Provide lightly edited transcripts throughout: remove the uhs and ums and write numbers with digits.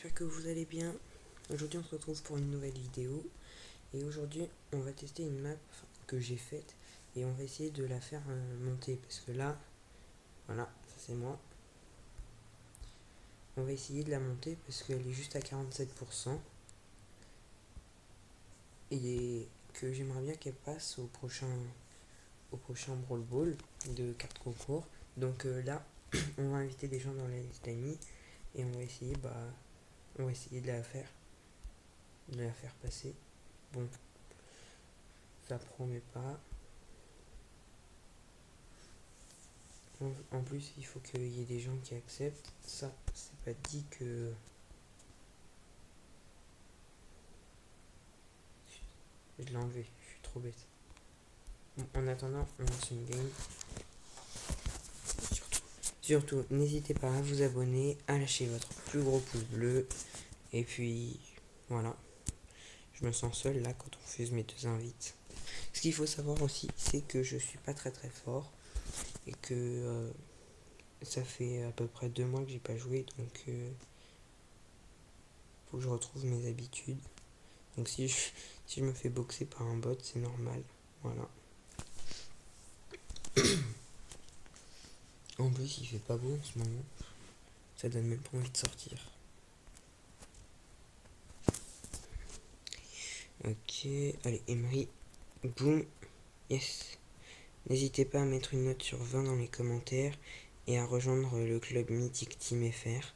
j'espère que vous allez bien. Aujourd'hui on se retrouve pour une nouvelle vidéo. Et aujourd'hui on va tester une map que j'ai faite. Et on va essayer de la faire monter. Parce que là, voilà, ça c'est moi. On va essayer de la monter parce qu'elle est juste à 47%. Et que j'aimerais bien qu'elle passe au prochain Brawl Ball de cartes concours. Donc là, on va inviter des gens dans la liste d'amis. Et on va essayer de la faire passer. Bon, ça promet pas. En plus, il faut qu'il y ait des gens qui acceptent. Ça, c'est pas dit que... Je l'ai enlevé, je suis trop bête. Bon, en attendant, on lance une game. Surtout, n'hésitez pas à vous abonner, à lâcher votre plus gros pouce bleu. Et puis, voilà. Je me sens seul là quand on fuse mes deux invites. Ce qu'il faut savoir aussi, c'est que je suis pas très fort. Et que ça fait à peu près 2 mois que j'ai pas joué. Donc, faut que je retrouve mes habitudes. Donc si je me fais boxer par un bot, c'est normal. Voilà. En plus, il fait pas beau en ce moment. Ça donne même pas envie de sortir. Ok, allez, Emery. Boum. Yes. N'hésitez pas à mettre une note sur 20 dans les commentaires et à rejoindre le club mythique Team FR.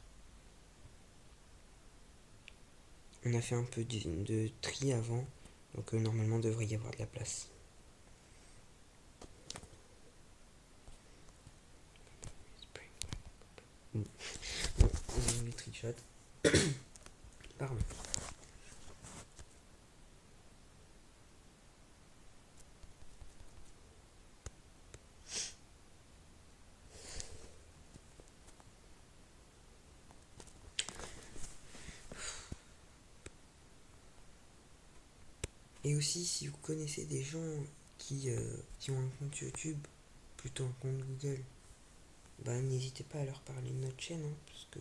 On a fait un peu de tri avant, donc normalement il devrait y avoir de la place. Bon, on les trichot. Pardon. Et aussi, si vous connaissez des gens qui ont un compte YouTube, plutôt un compte Google, bah n'hésitez pas à leur parler de notre chaîne, hein, parce que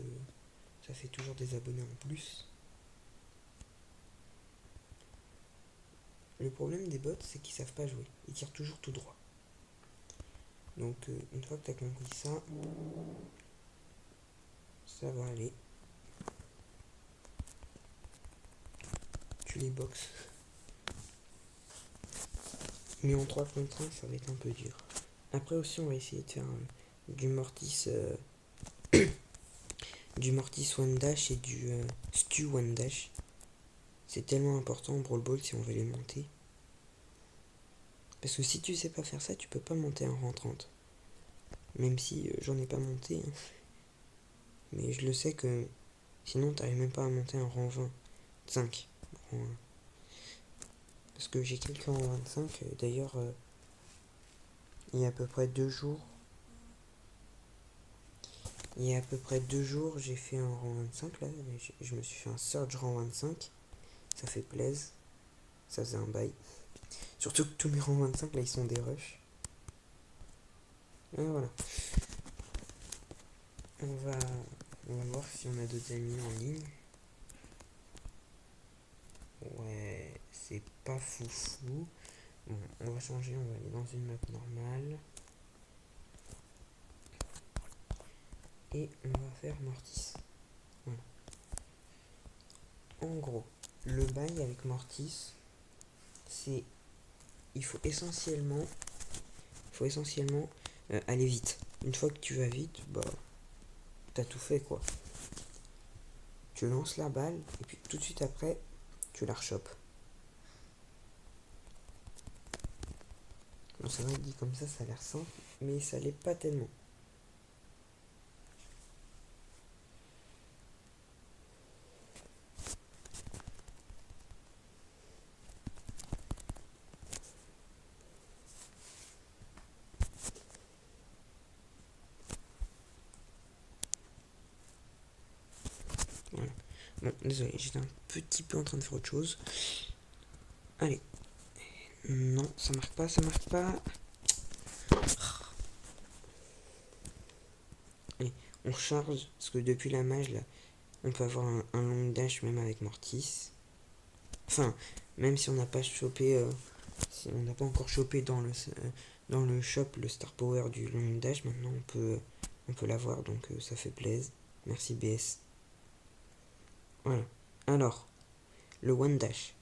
ça fait toujours des abonnés en plus. Le problème des bots, c'est qu'ils savent pas jouer. Ils tirent toujours tout droit. Donc une fois que tu as compris ça, ça va aller. Tu les boxes. Mais en 3 contre 1, ça va être un peu dur. Après aussi, on va essayer de faire du Mortis du Mortis One Dash et du Stu One Dash. C'est tellement important en Brawl Ball si on veut les monter. Parce que si tu sais pas faire ça, tu peux pas monter un rang 30. Même si j'en ai pas monté. Hein. Mais je le sais que sinon t'arrives même pas à monter un rang 25. Parce que j'ai quelqu'un en 25. D'ailleurs, il y a à peu près 2 jours. J'ai fait un rang 25 là. Je me suis fait un surge rang 25. Ça fait plaisir. Ça faisait un bail. Surtout que tous mes rangs 25 là ils sont des rushs. Et voilà. On va voir si on a d'autres amis en ligne. Ouais, c'est pas foufou. Bon, on va changer, on va aller dans une map normale. Et on va faire Mortis. Voilà. En gros, le bail avec Mortis, c'est... Il faut essentiellement aller vite. Une fois que tu vas vite, bah... T'as tout fait, quoi. Tu lances la balle, et puis tout de suite après, tu la rechopes. Bon, c'est vrai que dit comme ça a l'air simple, mais ça l'est pas tellement. Voilà. Bon, désolé, j'étais un petit peu en train de faire autre chose. Allez. Non, ça marque pas, Allez, on charge, parce que depuis la mage, là, On peut avoir un long dash même avec Mortis. Enfin, même si on n'a pas chopé, si on n'a pas encore chopé dans le shop le star power du long dash, maintenant on peut l'avoir, donc ça fait plaisir. Merci BS. Voilà. Alors, le one dash.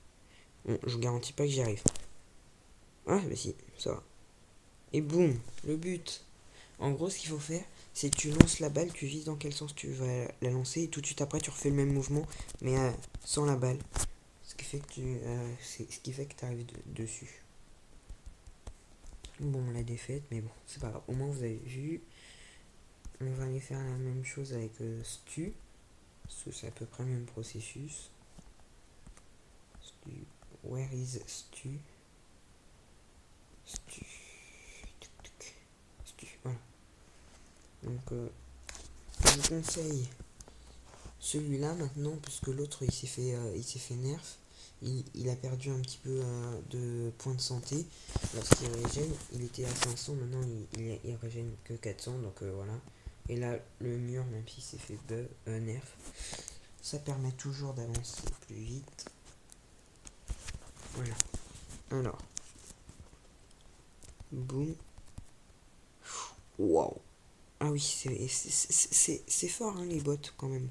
Bon, je vous garantis pas que j'y arrive. Ah, mais si, ça va. Et boum, le but. En gros, ce qu'il faut faire, c'est que tu lances la balle, tu vises dans quel sens tu vas la lancer, et tout de suite après, tu refais le même mouvement, mais sans la balle. Ce qui fait que tu arrives dessus. Bon, la défaite, mais bon, c'est pas grave. Au moins, vous avez vu. On va aller faire la même chose avec Stu. C'est à peu près le même processus. Stu. Where is Stu? Stu. Stu. Voilà. Donc, je vous conseille celui-là maintenant, parce que l'autre il s'est fait nerf. Il a perdu un petit peu de points de santé lorsqu'il régène. Il était à 500, maintenant il régène que 400, donc voilà. Et là, le mur, même s'il s'est fait nerf, ça permet toujours d'avancer plus vite. Voilà. Alors, boum. Waouh. Ah oui, c'est fort, hein, les bots quand même.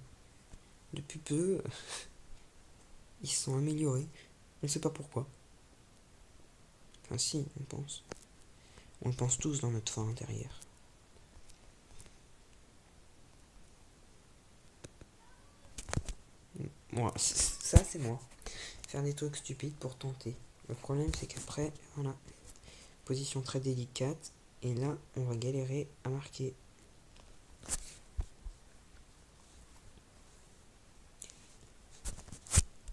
Depuis peu, ils se sont améliorés. On ne sait pas pourquoi. Enfin si, on pense. On le pense tous dans notre fort intérieur. Moi, ça c'est moi. Faire des trucs stupides pour tenter. Le problème c'est qu'après, voilà. Position très délicate. Et là, on va galérer à marquer.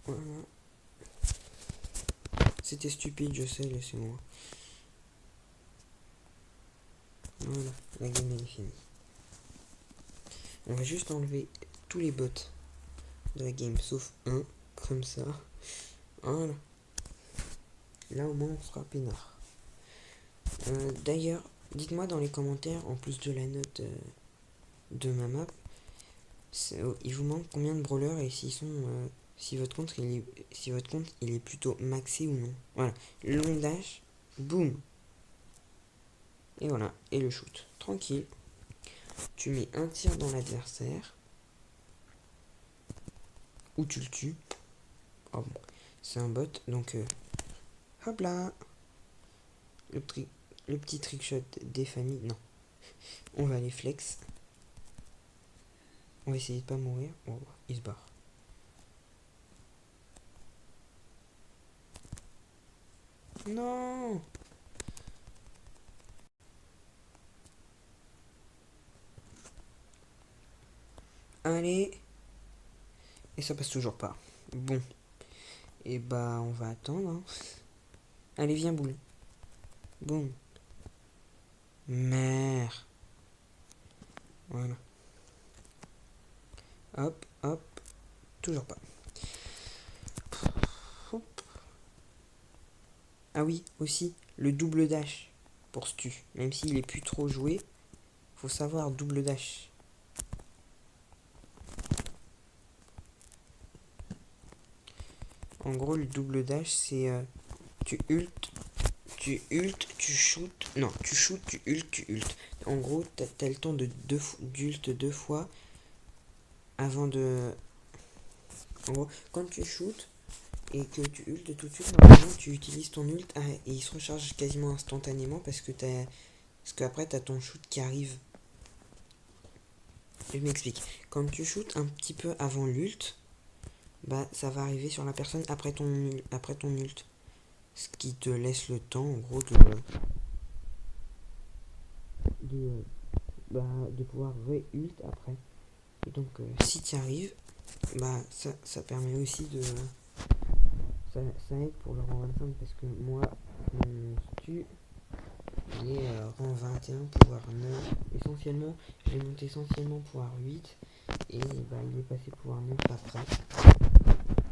Voilà. C'était stupide, je sais, laissez-moi. Voilà, la game est finie. On va juste enlever tous les bots de la game, sauf un, comme ça. Voilà. Là au moins on sera peinard. D'ailleurs, dites-moi dans les commentaires, en plus de la note de ma map, il vous manque combien de brawlers et s'ils sont, si votre compte il est plutôt maxé ou non. Voilà, le long dash, boum, et voilà, et le shoot, tranquille. Tu mets un tir dans l'adversaire, ou tu le tues. Oh bon, c'est un bot, donc hop là, le petit trickshot des familles, non. On va aller flex. On va essayer de pas mourir. Oh, il se barre. Non. Allez. Et ça passe toujours pas. Bon. Et bah on va attendre. Hein. Allez, viens boule. Boum. Merde. Voilà. Hop, hop. Toujours pas. Hop. Ah oui, aussi, le double dash pour Stu. Même s'il est plus trop joué, faut savoir double dash. En gros, le double dash, c'est tu ultes, tu shootes. Non, tu shootes, tu ultes. En gros, t'as le temps d'ult deux fois avant de. En gros, quand tu shootes et que tu ultes tout de suite, normalement, tu utilises ton ult et il se recharge quasiment instantanément parce qu'après, t'as ton shoot qui arrive. Je m'explique. Quand tu shootes un petit peu avant l'ult, bah ça va arriver sur la personne après ton ult. Ce qui te laisse le temps, en gros, de, de pouvoir re-ult après. Et donc, si tu arrives, bah ça permet aussi de. Ça aide pour le rang 25 parce que moi, mon stu, il est rang 21, pouvoir 9. Essentiellement, j'ai monté essentiellement pouvoir 8 et bah, il est passé pouvoir 9 après.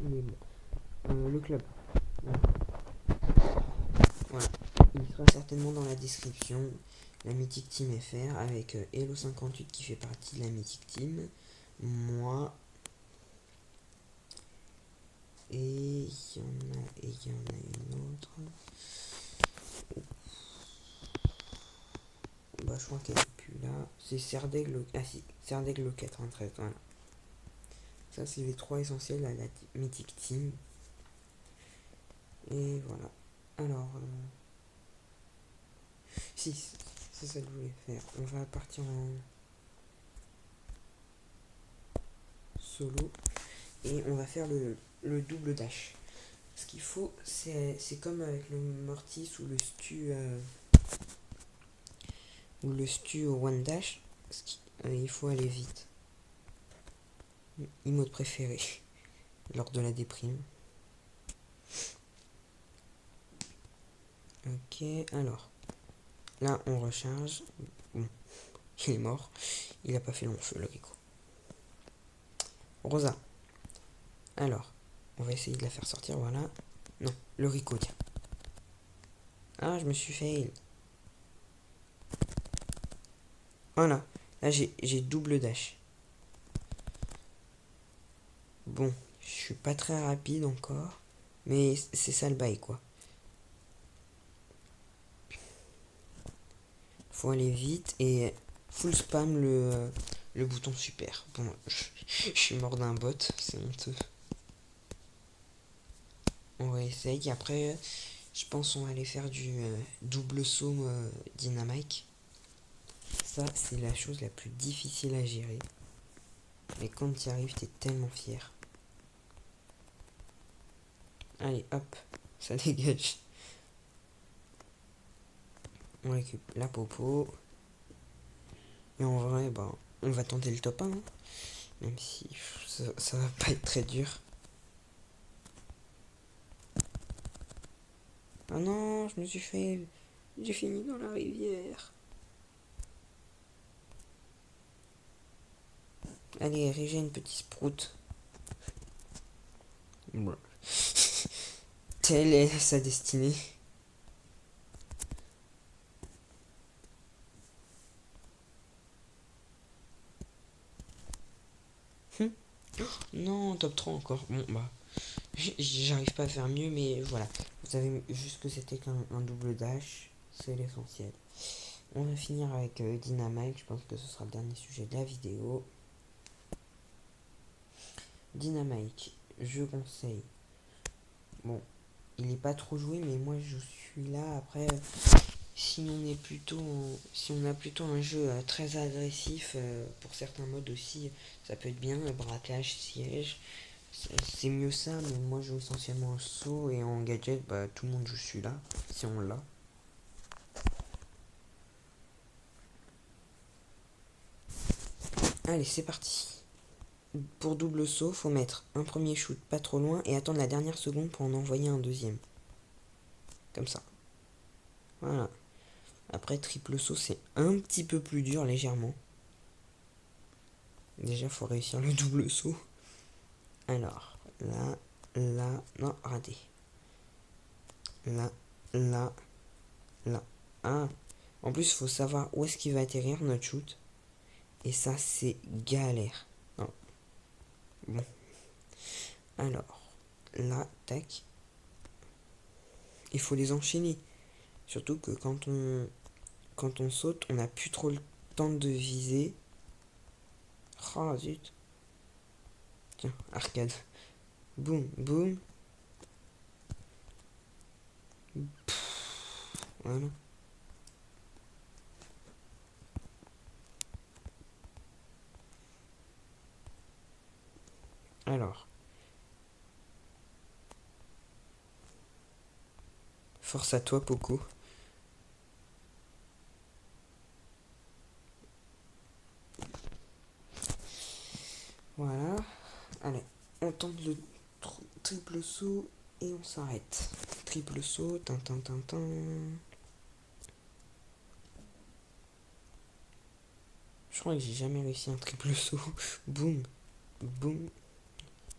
Mais bon. Le club. Voilà. Il sera certainement dans la description. La Mythic Team FR avec Hello58 qui fait partie de la Mythic Team. Moi, il y en a et il y en a une autre. Bah, je crois qu'elle est plus là. C'est Serdaigle. Ah si, Serdaigle 93, voilà. Ça, c'est les 3 essentiels à la Mythic Team. Et voilà. Alors, si, c'est ça que je voulais faire. On va partir en solo. Et on va faire le double dash. Ce qu'il faut, c'est comme avec le Mortis ou le Stu au One Dash. Il faut aller vite. Emote préféré lors de la déprime. Ok, alors. Là, on recharge. Bon, il est mort. Il a pas fait long feu, le Rico. Rosa. Alors, on va essayer de la faire sortir, voilà. Non, le Rico, tiens. Ah, je me suis fail. Voilà. Là, j'ai double dash. Bon, je suis pas très rapide encore. Mais c'est ça le bail, quoi. Faut aller vite et full spam le bouton super. Bon, je suis mort d'un bot, c'est honteux. On va essayer. Après, je pense on va aller faire du double saut dynamite. Ça, c'est la chose la plus difficile à gérer. Mais quand tu y arrives, t'es tellement fier. Allez, hop, ça dégage. On récupère la popo. Et en vrai, bah, on va tenter le top 1. Hein. Même si ça va pas être très dur. Ah non, je me suis fait... J'ai fini dans la rivière. Allez, régène, petit sprout. Ouais. Telle est sa destinée. Non, top 3 encore. Bon, bah. J'arrive pas à faire mieux, mais voilà. Vous savez juste que c'était qu'un double dash. C'est l'essentiel. On va finir avec Dynamite. Je pense que ce sera le dernier sujet de la vidéo. Dynamite, je conseille. Bon, il est pas trop joué, mais moi je suis là. Après, si on a plutôt un jeu très agressif, pour certains modes aussi, ça peut être bien. Braquage, siège, c'est mieux ça. Mais moi je joue essentiellement en saut et en gadget. Bah, tout le monde joue celui-là, si on l'a. Allez, c'est parti. Pour double saut, faut mettre un premier shoot pas trop loin et attendre la dernière seconde pour en envoyer un deuxième. Comme ça. Voilà. Après, triple saut, c'est un petit peu plus dur, légèrement. Déjà, faut réussir le double saut. Alors, là, non, raté. Là, là, là. Ah, en plus, faut savoir où est-ce qu'il va atterrir, notre shoot. Et ça, c'est galère. Non. Bon. Alors, là, tac. Il faut les enchaîner. Surtout que quand on saute, on n'a plus trop le temps de viser. Oh, zut. Tiens, arcade. Boum, boum. Voilà. Alors. Force à toi, Poco. Voilà. Allez, on tente le triple saut et on s'arrête. Triple saut, tintin. Je crois que j'ai jamais réussi un triple saut. Boum, boum,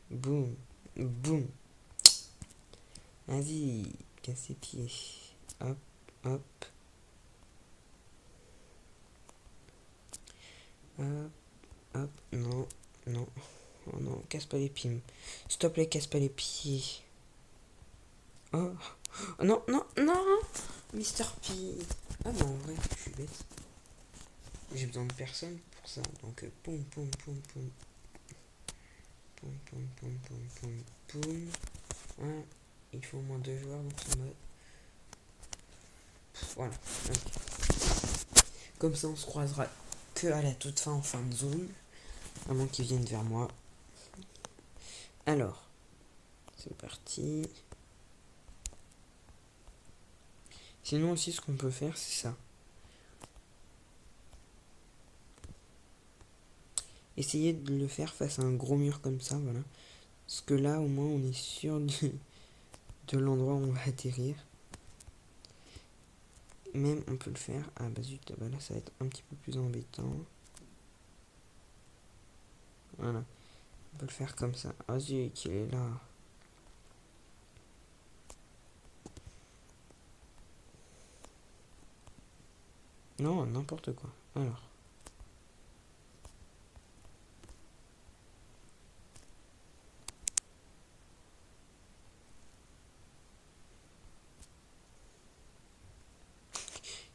boum, boum. Vas-y, casse les pieds. Hop, hop. Hop, hop. Non, non. Oh non, casse pas les pieds. Stop les casse pas les pieds. Oh, non, non, non, Mister P. Ah bah en vrai, je suis bête. J'ai besoin de personne pour ça. Donc, poum, poum, poum, poum. Poum, poum, poum, poum, poum, poum. Hein, il faut au moins 2 joueurs dans ce mode. Voilà. Ok. Comme ça, on se croisera que à la toute fin en fin de zone. À moins qu'ils viennent vers moi. Alors, c'est parti. Sinon aussi, ce qu'on peut faire, c'est ça. Essayez de le faire face à un gros mur comme ça, voilà. Parce que là, au moins, on est sûr de l'endroit où on va atterrir. Même, on peut le faire. Ah bah zut, bah là, ça va être un petit peu plus embêtant. Voilà. On peut le faire comme ça. Ah zut, il est là. Non, n'importe quoi. Alors.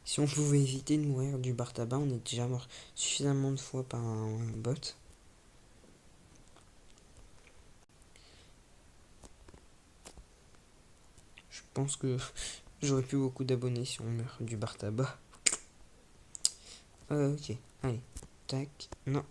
Si on pouvait éviter de mourir du bar tabac, on est déjà mort suffisamment de fois par un bot. Je pense que j'aurais plus beaucoup d'abonnés si on meurt du bar tabac. Ok, allez. Tac. Non.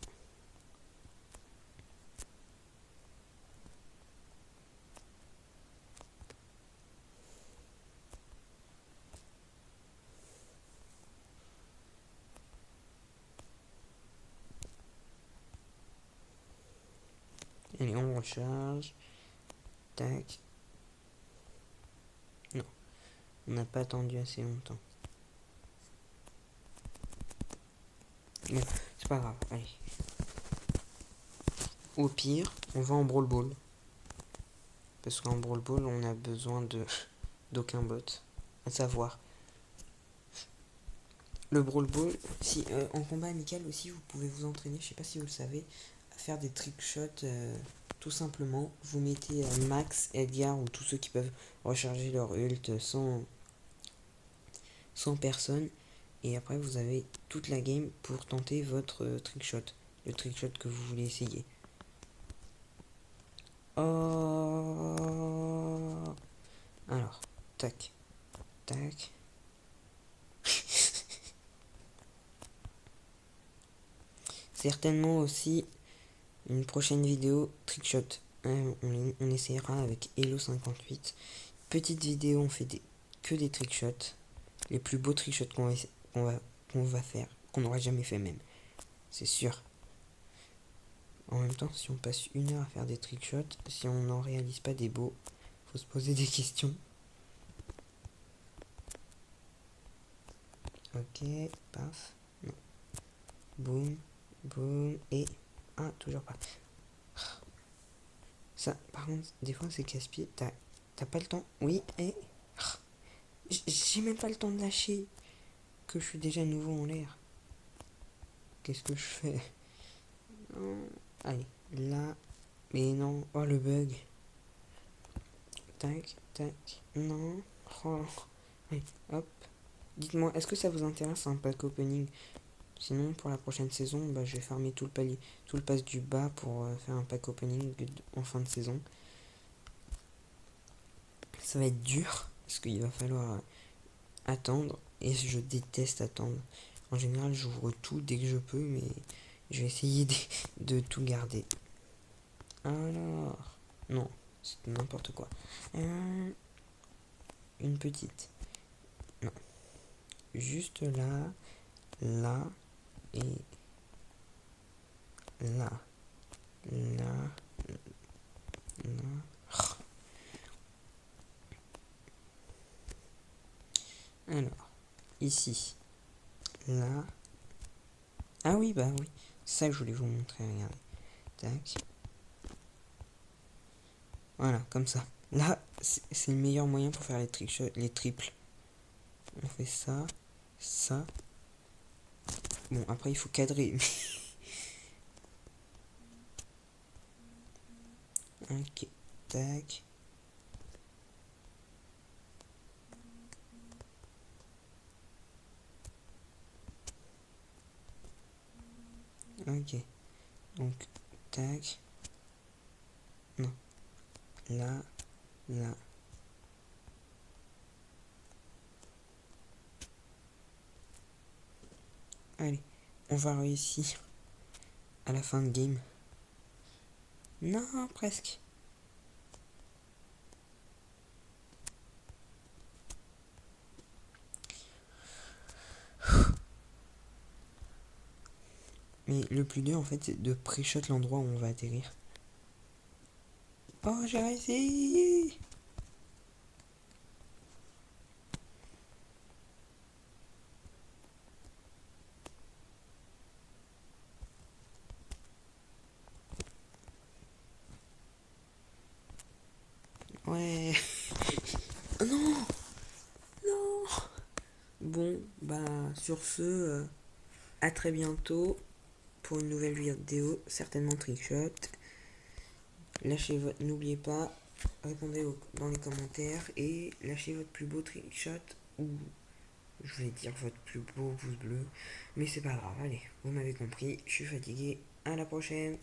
Allez, on recharge. Tac. Non. On n'a pas attendu assez longtemps. Bon, c'est pas grave. Allez. Au pire, on va en Brawl Ball. Parce qu'en Brawl Ball, on a besoin d'aucun bot. À savoir, le Brawl Ball, si en combat amical aussi, vous pouvez vous entraîner, je sais pas si vous le savez, à faire des trickshots tout simplement. Vous mettez Max, Edgar ou tous ceux qui peuvent recharger leur ult sans personne. Et après, vous avez toute la game pour tenter votre trickshot. Le trickshot que vous voulez essayer. Oh. Alors, tac, tac. Certainement aussi une prochaine vidéo trickshot. On essayera avec Hello58. Petite vidéo, on fait que des trickshots. Les plus beaux trickshots qu'on va faire, qu'on n'aura jamais fait même. C'est sûr. En même temps, si on passe 1 heure à faire des trickshots, si on n'en réalise pas des beaux, faut se poser des questions. Ok, paf. Non. Boum, boum, et... Ah, toujours pas. Ça, par contre, des fois c'est casse-pied. T'as pas le temps. Oui, et... J'ai même pas le temps de lâcher. Que je suis déjà nouveau en l'air. Qu'est-ce que je fais? Allez, là. Mais non. Oh, le bug. Tac, tac. Non. Oh. Allez, hop. Dites-moi, est-ce que ça vous intéresse un pack opening? Sinon, pour la prochaine saison, bah, je vais farmer tout le pass du bas pour faire un pack opening en fin de saison. Ça va être dur, parce qu'il va falloir attendre, et je déteste attendre. En général, j'ouvre tout dès que je peux, mais je vais essayer de tout garder. Alors, non, c'est n'importe quoi. Une petite. Non. Juste là, là, et là, là, là. Alors, ici, là. Ah oui, bah oui. C'est ça que je voulais vous montrer, regardez. Tac. Voilà, comme ça. Là, c'est le meilleur moyen pour faire les triples. On fait ça, ça. Bon, après, il faut cadrer. Ok, tac. Ok. Donc, tac. Non. Là, là. Allez, on va réussir à la fin de game. Non, presque. Mais le plus dur en fait c'est de pré-shot l'endroit où on va atterrir. Oh, j'ai réussi. Ouais. Oh non. Non. Bon, bah sur ce, à très bientôt pour une nouvelle vidéo, certainement trickshot. Lâchez votre, n'oubliez pas, répondez dans les commentaires et lâchez votre plus beau trickshot ou je vais dire votre plus beau pouce bleu, mais c'est pas grave, allez, vous m'avez compris, je suis fatigué, à la prochaine.